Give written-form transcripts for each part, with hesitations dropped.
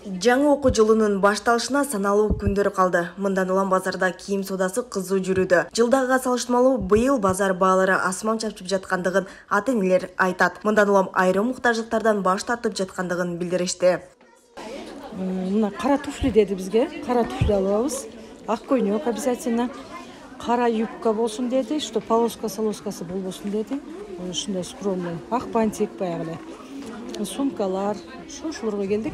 Жаңы окуу жылынын башталышына саналуу күндөр калды. Мындан улам базарда кийим соодасы кызуу жүрүүдө. Жылдагыга салыштырмалуу быйыл базар баалары асман чапчып жаткандыгын ата-энелер айтат. Мындан улам айрым муктаждыктардан баш тартып жаткандыгын билдиришти. Мына кара туфли деди бизге. Кара туфли алабыз. Ак көйнөк обязательно. Кара юбка болсун деди, что полоскасы болбосун деди. Ушундай скромный. Ак бантик баягы. Сумкалар, ушуларга келдик.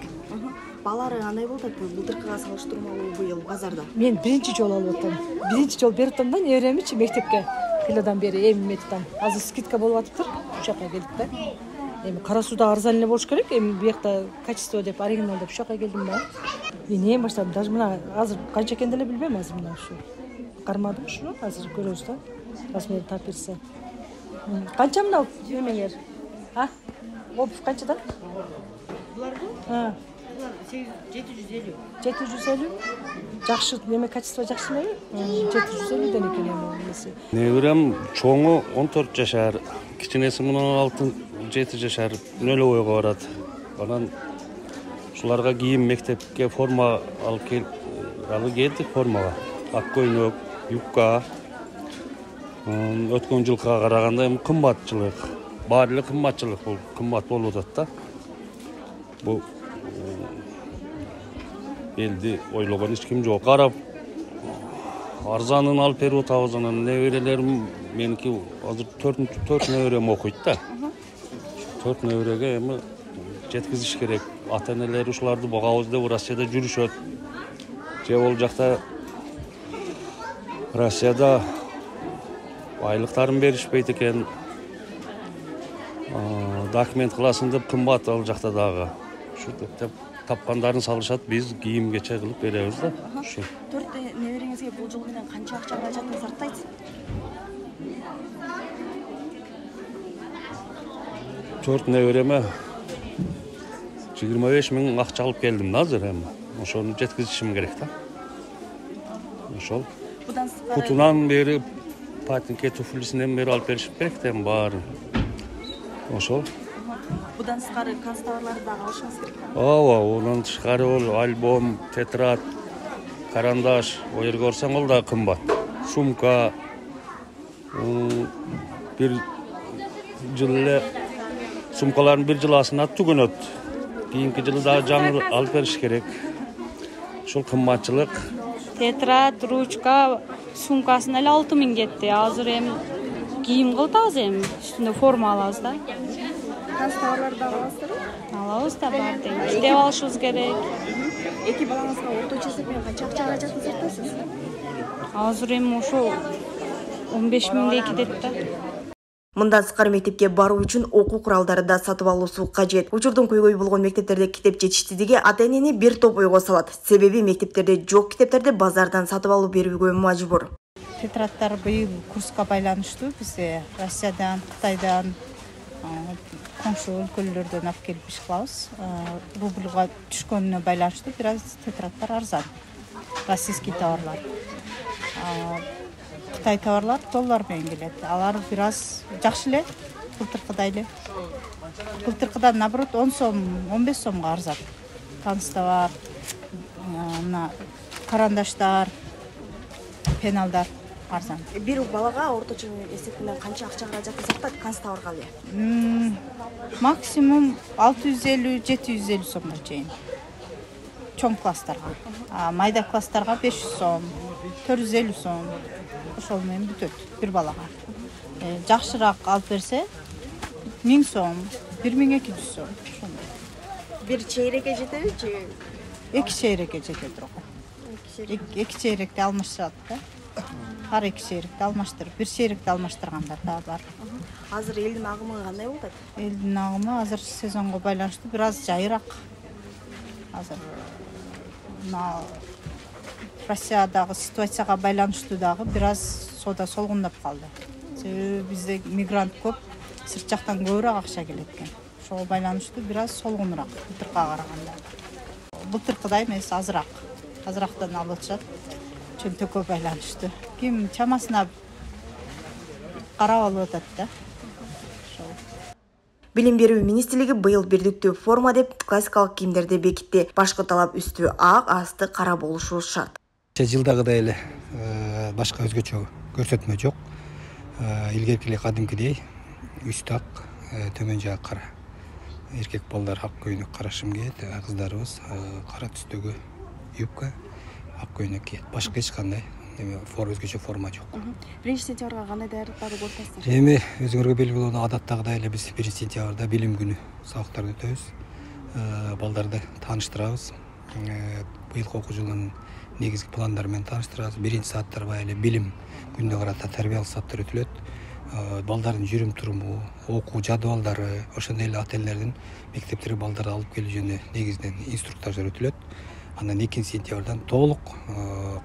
Балары андай болду, былтыркыга салыштырмалуу быйыл базарда. Мен биринчи жол алып атам. Биринчи жол берип атам да, неберемичи мектепке. Кыладан бери эмметам. Азыр скидка болуп атыптыр. Ушака келдик да. Эми кара сууда арзан эле болуш керек. Эми буякта качество деп, оригинал деп ушака келдим да. Мен эң баштап даже мына азыр канча экенин деле билбейм азыр мына ушу. Кармадым ушуну, азыр көрөбүз да. Размери тап берсе. Канча мына эмеңер? Обувь канчадан? Буларбы? 750. 750? Жакшы, неме качество жакшы элеби? 750 ден экен эмеси. Неберем чоңу 14 жашар, кичинеси мына 6-7 жашар нөлө ойго барат. Анан ушуларга кийим мектепке форма алып келдик формага. Ак көйнөк, юбка. Өткөн жылга караганда эми кымбатчылык. Баары эле кымбатчылык бул, кымбат болуп атат да. Бул элди ойлогон эч ким жок. Карап арзанын алып берип атабыз, анан неберелерим меники азыр 4 неберем окуйт да. 4 небереге эми жеткизиш керек. Ата-энелер ушуларды багабыз деп Россияда жүрүшөт. Же бул жакта Россияда айлыктарын беришпейт экен. Документ кыласың деп кымбат ал жакта дагы. Ушу деп тапкандарын салышат, биз кийим-кече кылып беребиз да. Ушу. 4 небереңизге бул жыл менен канча акча каражатыңыз артайт? Төрт небереме 25 миң акча алып келдим да азыр эми. Ошону жеткизишим керек да. Ошол. Кутунан бери патинке туфлисинен бери алып беришип керек да баары. Ошол. Будан тышкары канцтоварларды дагы алышыңыз керек. Ооба, ондан тышкары бол альбом, тетрад, карандаш, о жерге барсаң ол да кымбат. Сумка, бир жыл эле сумкалардын бир жыл асына түгөнөт. Кийинки жылы дагы жаңы алып бериш керек. Ошол кымбатчылык. Тетрад, ручка, сумкасын эле 6000 кетти. Азыр эми кийим кылабыз эми, үстүнө форма алабыз да. Канцтоварларды дагы аласызбы? Алабыз да бар дейм. Иштеп алышыбыз керек. Эки балаңызга орточо эсепмен канча акча каражатын сартасыз? Азыр эми ошо 15 миңдей кетет да. Мындан тышкары мектепке баруу үчүн окуу куралдары да сатып алуусу кажет. Учурдун көйгөйү болгон мектептерде китеп жетишсиздиги ата-энени бир топ ойго салат. Себеби мектептерде жок китептерди базардан сатып алып берүүгө мажбур. Тетрадтар быйыл курска байланыштуу. Бизде Россиядан, Кытайдан, коңшу өлкөлөрдөн алып келип иш кылабыз. Рубльга түшкөнүнө байланыштуу бир аз тетрадтар арзан. Российский товарлар. Кытай товарлар доллар менен келет. Алар бир аз жакшы эле, былтыркыдай эле. Былтыркыдан наоборот 10 сом, 15 сомго арзан. Канцтовар, мына карандаштар, пеналдар арзан. Бир балага орточо эсеп менен канча акча каражатын сартат канцтоварга эле? Максимум 650-750 сомго чейин. Чоң класстарга. Майда класстарга 500 сом, 450 сом. Ошол менен бүтөт бир балага. Жакшыраак алып берсе 1000 сом, 1200 сом. Бир чейрекке жетеби? 2 чейрекке жетет рокко. 2 чейректи алмашат да. Ар 2 чейректи алмаштырып, 1 чейректи алмаштыргандар да бар. Азыр элдин агымы кандай болот? Элдин агымы азыр сезонго байланыштуу бир аз жайыраак. Азыр мына Россиядагы ситуацияга байланыштуу дагы бир аз соода солгундап калды. Себеби бизде мигрант көп, сырт жактан көбүрөөк акча келет экен. Ошого байланыштуу бир аз солгунураак былтыркыга караганда. Былтыркыдай эмес, азыраак. Азырактан алып атышат. Чөнтөккө байланыштуу. Ким чамасына карап алып атат да. Билим берүү министрлиги быйыл бирдиктүү форма деп классикалык кийимдерди бекитти. Башкы талап үстү ак, асты кара болушу шарт. Жылдагыдай эле башка өзгөчө көрсөтмө жок. Илгерки эле кадимкидей үстү ак, төмөн жагы кара. Эркек балдар ак көйнөк кара шым кийет, кыздарыбыз кара түстөгү юбка, ак көйнөк кийет. Башка эч кандай өзгөчө форма жок. 1-сентябрга кандай даярдыктарды көрүп атасыздар? Эми өзүңөргө белгилүү болгон адаттагыдай эле биз 1-сентябрда билим күнү сабактарды өтөбүз. Балдарды тааныштырабыз. Быйылкы окуу жылынын негизги пландары менен тааныштырабыз. 1-сааттар баягы эле билим күнүнө карата тарбиялык сааттар өтүлөт. Балдардын жүрүм туруму, окуу жадыбалдары, ошондой эле ата энелердин мектептерге балдарды алып келүү жөнүндө негизинен инструктаждар өтүлөт. Андан 2-сентябрдан толук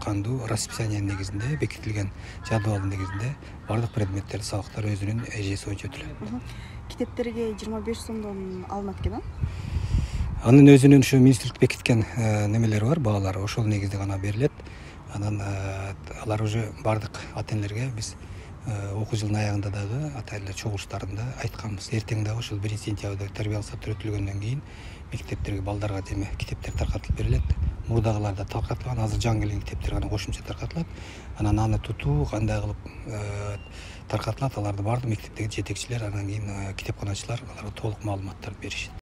кандуу расписание негизинде, бекитилген жадыбалдын негизинде бардык предметтер, сабактар өзүнүн эжеси боюнча өтүлөт. Китептерге 25 сомдон алынат экен, Анын өзүнүн ушу министрлик бекиткен немелери бар, баалары, ошол негизде гана берилет. Анан алар уже бардык ата энелерге биз окуу жылдын аягында дагы ата энелер чогулуштарында айтканбыз. Эртең дагы ошол 1-сентябрда тарбиялык сааттар өтүлгөндөн кийин мектептерге балдарга деме китептер таркатылып берилет. Мурдагыларда таркатылган, азыр жаңы келген китептер гана кошумча таркатылат. Анан аны тутуу кандай кылып таркатылат, аларды бардык мектептеги жетекчилер, анан кийин китепканачылар аларга толук маалыматтарды беришет.